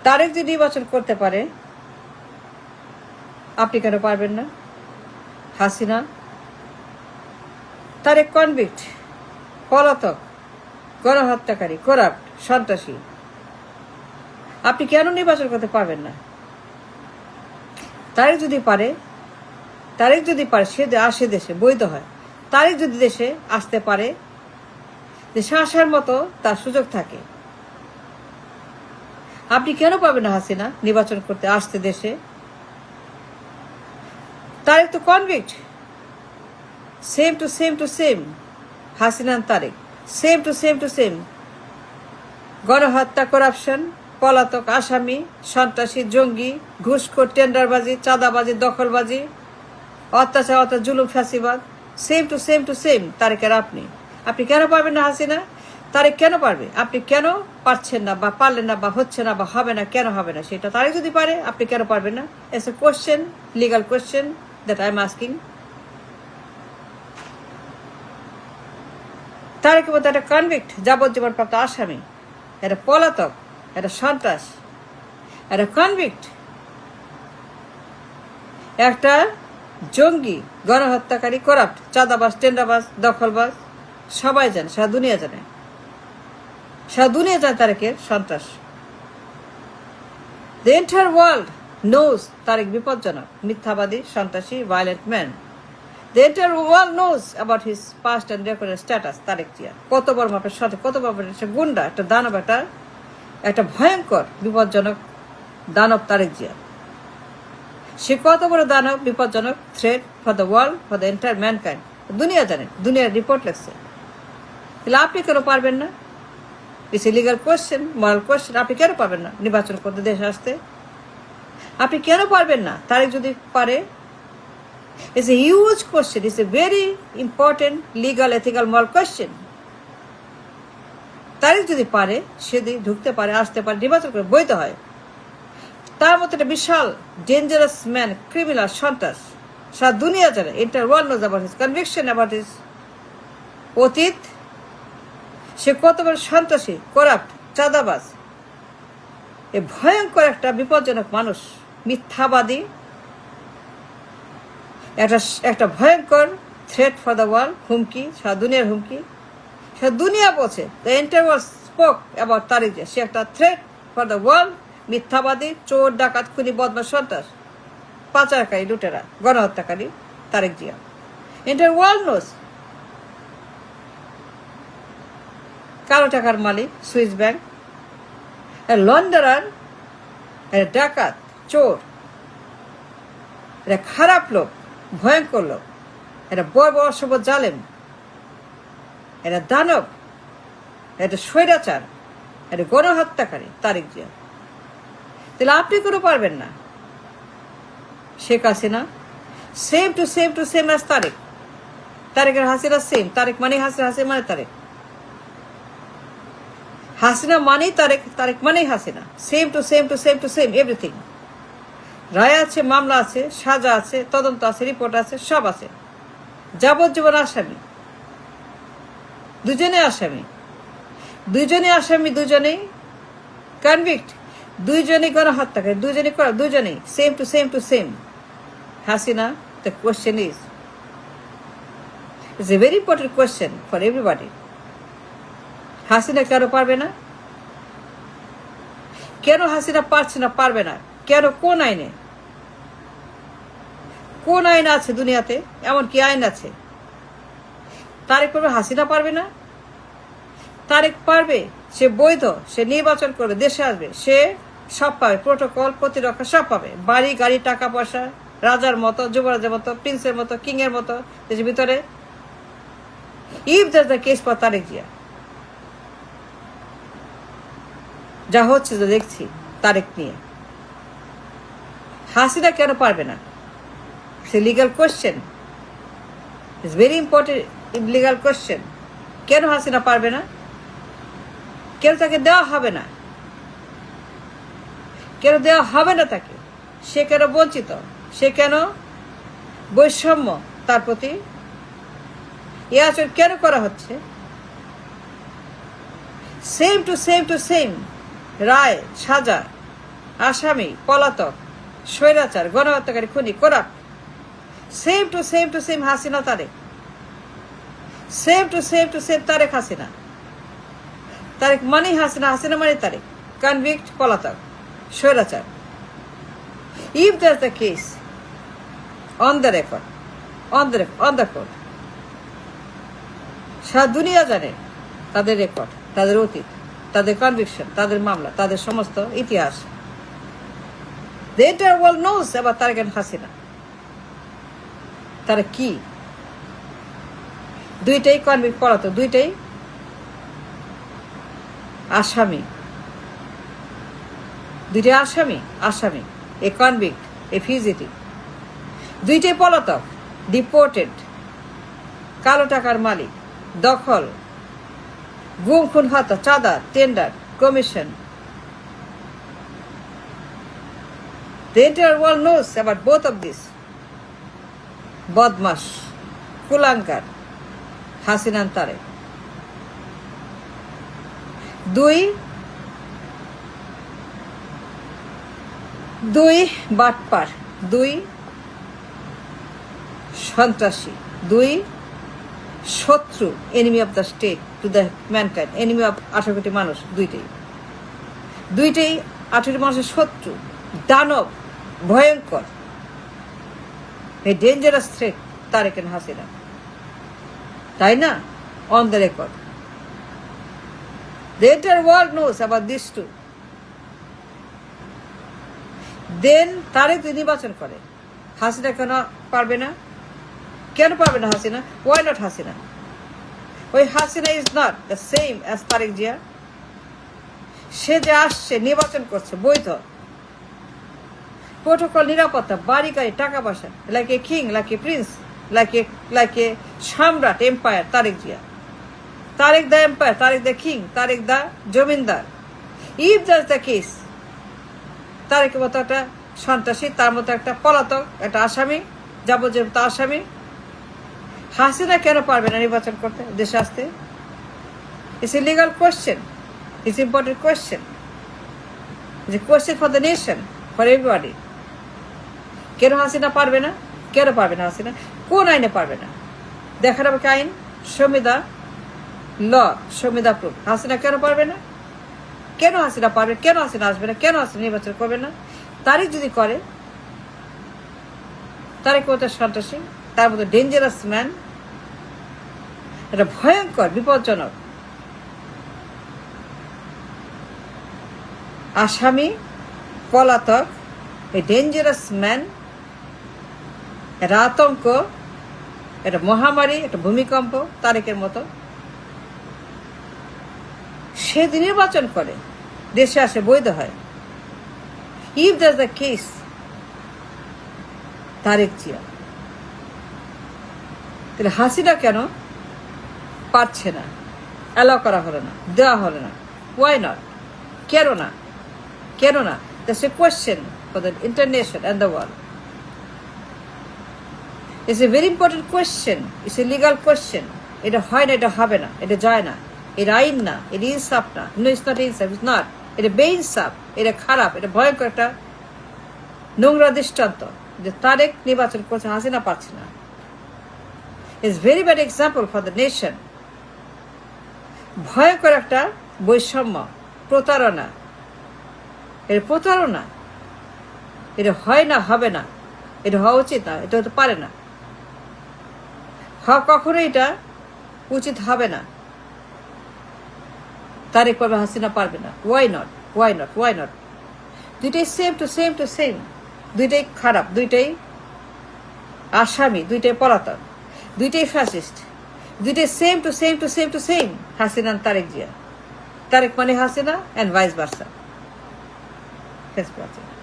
তারেক যদি নির্বাচন করতে পারে, আপনি কেন পারবেন না? হাসিনা তারেক কনভিক্ট, পলাতক, গণহত্যাকারী, করাপ্ট, সন্ত্রাসী। আপনি কেন নির্বাচন করতে পারবেন না? তারেক যদি পারে সে আসে, দেশে বৈধ হয়। তারেক যদি দেশে আসতে পারে, দেশে আসার মতো তার সুযোগ থাকে, আপনি কেন পাবেন না হাসিনা নির্বাচন করতে আসতে দেশে? তারেক তো convict, same to same. Hasina Tarique same to same. গণহত্যা, করাপশন, পলাতক, আসামি, সন্ত্রাসী, জঙ্গি, ঘুষখোর, টেন্ডারবাজি, চাঁদাবাজি, দখলবাজি, অত্যাচার, জুলুম, ফ্যাসিবাদ, সেম টু সেম তারেকের। আপনি কেন পারবেন না হাসিনা? তারেক কেন পারবে? আপনি কেন পারছেন না, বা পারলেন না, বা হচ্ছে না, বা হবে না? কেন হবে না সেটা তারেক যদি পারে, আপনি কেন পারবেন না? It's a question, legal question that I am asking. তারেকের মধ্যে একটা কনভিক্ট, যাবজ্জীবন প্রাপ্ত আসামি, একটা পলাতক, একটা সন্ত্রাস, একটা কনভিক্ট, একটা জঙ্গি, গণহত্যাকারী, করাপ্ট, চাঁদাবাজ, টেন্ডারবাজ, দখলবাজ, সবাই জানে, সারা দুনিয়া জানে তারেকের সন্ত্রাস। The entire world knows Tarique বিপজ্জনক, মিথ্যাবাদী, সন্ত্রাসী, violent man. The entire world knows about his past and recorded status, Tarique Zia. কত বড় মাপের সাথে, কত বড় মাপের গুন্ডা, একটা দানব, একটা ভয়ঙ্কর বিপজ্জনক দানব তারেক জিয়া। সে কত বড় দানব, বিপজ্জনক, threat for the world, for the entire mankind. দুনিয়া জানে, দুনিয়ার রিপোর্ট লেখছে। তাহলে আপনি কেন পারবেন না? It's a legal question, moral question. আপনি কেন পারবেন না নির্বাচন করতে, দেশে আসতে? আপনি কেন পারবেন না? তারেক যদি পারে, it's a huge question, it's a very important legal, ethical, moral question. Tarique যদি পারে, সে ঢুকতে পারে, আসতে পারে, নির্বাচন করে বৈধ হয়, তার মতো একটা বিশাল ডেঞ্জারাস ম্যান, ক্রিমিনাল, সন্ত্রাস, সারা দুনিয়া জানে, enter world nose about his conviction, about his অতীত। সে কত বড় সন্ত্রাসী, করাপ্ট, চাঁদাবাজ, এ ভয়ঙ্কর একটা বিপজ্জনক মানুষ, মিথ্যাবাদী, একটা ভয়ঙ্কর থ্রেট ফর দ্য ওয়ার্ল্ড, হুমকি, সারা দুনিয়ার হুমকি। সারা দুনিয়া বলছে, the entire world spoke about Tarek Zia. সে একটা থ্রেট ফর দ্য ওয়ার্ল্ড, মিথ্যাবাদী, চোর, ডাকাত, খুনি, বদমাশ, সন্ত্রাস, পাচারকারী, লুটেরা, গণহত্যাকারী Tarek Zia. Entire world knows. কালো টাকার মালিক, সুইস ব্যাংক, লন্ডারার, ডাকাত, চোর, এটা খারাপ লোক, ভয়ঙ্কর লোক, এটা বড় অসভ্য, জালেম, এটা দানব, এটা স্বৈরাচার, এটা গণহত্যাকারী তারেক জিয়া। তাহলে আপনি কোনো পারবেন না? Sheikh Hasina same to same as Tarique. তারেকের হাসিনা সেম। তারেক মানে হাসিনা, হাসিনা মানে তারেক। হাসিনা মানেই তারেক, তারেক মানেই Hasina. Same to same everything. রায় আছে, মামলা আছে, সাজা আছে, তদন্ত আছে, রিপোর্ট আছে, সব আছে। যাবজ্জীবন আসামি, দুজনেই কনভিক্ট, দুইজনেই গণহত্যাকারী, দুজনেই করা, দুজনেই same to same. Hasina, the question is, it's a very important question for everybody. Hasina কেন পারবে না? কেন হাসিনা পারছে না, পারবে না কেন? কোন আইন আছে দুনিয়াতে? এমন কি আইন আছে? তারেক পারবে, হাসিনা পারবে না? তারেক পারবে, সে বৈধ, সে নির্বাচন করবে, দেশে আসবে, সে সব পাবে, প্রোটোকল, প্রতিরক্ষা সব পাবে, বাড়ি, গাড়ি, টাকা পয়সা, রাজার মতো, যুবরাজের মতো, প্রিন্সের মতো, কিং এর মতো দেশের ভিতরে। If that's the case for Tarique Zia, যা হচ্ছে, যা দেখছি তারেক নিয়ে, হাসিনা কেন পারবে না? সে legal question, it's very important legal question. কেন হাসিনা পারবে না? কেন তাকে দেওয়া হবে না? কেন দেওয়া হবে না তাকে? সে কেন বঞ্চিত? সে কেন বৈষম্য তার প্রতি? এ আচরণ কেন করা হচ্ছে? সেম টু সেম রায়, সাজা, আসামি, পলাতক, স্বৈরাচার, গণহত্যাকারী, খুনি, corrupt. Same to same Hasina Tarique, same to same Tarique Hasina. Tarique মানে হাসিনা, হাসিনা মানে তারেক, কনভিক্ট, পলাতক, স্বৈরাচার। If that's the case, on the record, on the court, সারা দুনিয়া জানে তাদের রেকর্ড, তাদের অতীত, তাদের কনভিকশন, তাদের মামলা, তাদের সমস্ত ইতিহাস। The entire world knows about Tariq and Hasina. তারা কি? দুইটাই কনভিক্ট, পলাতক, দুইটাই আসামি, দুইটাই আসামি, এ কনভিক্ট, এ ফিউজিটিভ, দুইটাই পলাতক, ডিপোর্টেড, কালো টাকার মালিক, দখল, গুম খুন হত্যা, চাঁদা, tender, commission. The entire world knows about both of this. বদমাস, কুলাঙ্কার, হাসিনা তারেক। দুই বাটপার, দুই সন্ত্রাসী, দুই শত্রু, enemy of the state to the mankind, enemy of 18 কোটি মানুষ। দুইটাই 18 কোটি মানুষের শত্রু, দানব, ভয়ঙ্কর, a dangerous threat, Tariq and Hasina. তাই না? On the record. The entire world knows about these two. Then Tariq নির্বাচন করে, হাসিনা কেন পারবে না? কেন পারবে না হাসিনা? Why not Hasina? ওই Hasina is not the same as Tariq Jia. সে যে আসছে, নির্বাচন করছে, বৈধ, প্রোটোকল, নিরাপত্তা, বাড়ি গাড়ি, টাকা পয়সা, like a king, like a prince, like a সম্রাট, empire, Tarek Zia. Tarek the empire, Tarek the king, Tarek the zamindar. If that's the case, তারেকের মতো একটা সন্ত্রাসী, তার মতো একটা পলাতক, একটা আসামি, যাবজ্জীব আসামি, হাসিনা কেন পারবে না নির্বাচন করতে, দেশে আসতে? It's a legal question, it's important question, it's A question for the nation, for everybody. কেন হাসিনা পারবে না? কেন পারবে না হাসিনা? কোন আইনে পারবে না? দেখার আমাকে আইন, সংবিধান, ল, সংবিধান প্রুফ। হাসিনা কেন পারবে না? কেন হাসিনা পারবে? কেন হাসিনা আসবে না? কেন হাসিনা নির্বাচন করবে না? তারিখ যদি করে, তারিখ মতো সন্ত্রাসী, তার মতো ডেঞ্জারাস ম্যান, এটা ভয়ঙ্কর, বিপজ্জনক আসামি, পলাতক, এ ডেঞ্জারাস ম্যান, এটা আতঙ্ক, এটা মহামারী, এটা ভূমিকম্প, তারেকের মতো। সে নির্বাচন করে, দেশে আসে, বৈধ হয়। If that's the case, Tarique Zia, তাহলে হাসিনা কেন পারছে না? অ্যালাউ করা হলো না, দেওয়া হলো না। Why not? কেন না? কেন না? That's a question for the international and the world. It's a very important question, it's a legal question. এটা হয় না, এটা হবে না, এটা যায় না, এটা আইন না, এটা ইনসাফ না। নো, ইটস নট ইনসাফ, ইটস নট। এটা বেইনসাফ, এটা খারাপ, এটা ভয়ঙ্কর একটা নোংরা দৃষ্টান্ত যে তারেক নির্বাচন করছে, হাসিনা পারছে না। It's very bad example for the nation. ভয়ঙ্কর একটা বৈষম্য, প্রতারণা, এর প্রতারণা। এটা হয় না, হবে না, এটা হওয়া উচিত না, এটা হতে পারে না, কখনো এটা উচিত হবে না। তারেক পারবে, হাসিনা পারবে না। Why not? Why not? Why not? দুইটাই সেম টু সেম, দুইটাই খারাপ, দুইটাই আসামি, দুইটাই পলাতক, দুইটাই ফ্যাসিস্ট, দুইটাই same to same Hasina and Tarique Zia. Tarique মানে Hasina and vice versa. Thanks for watching.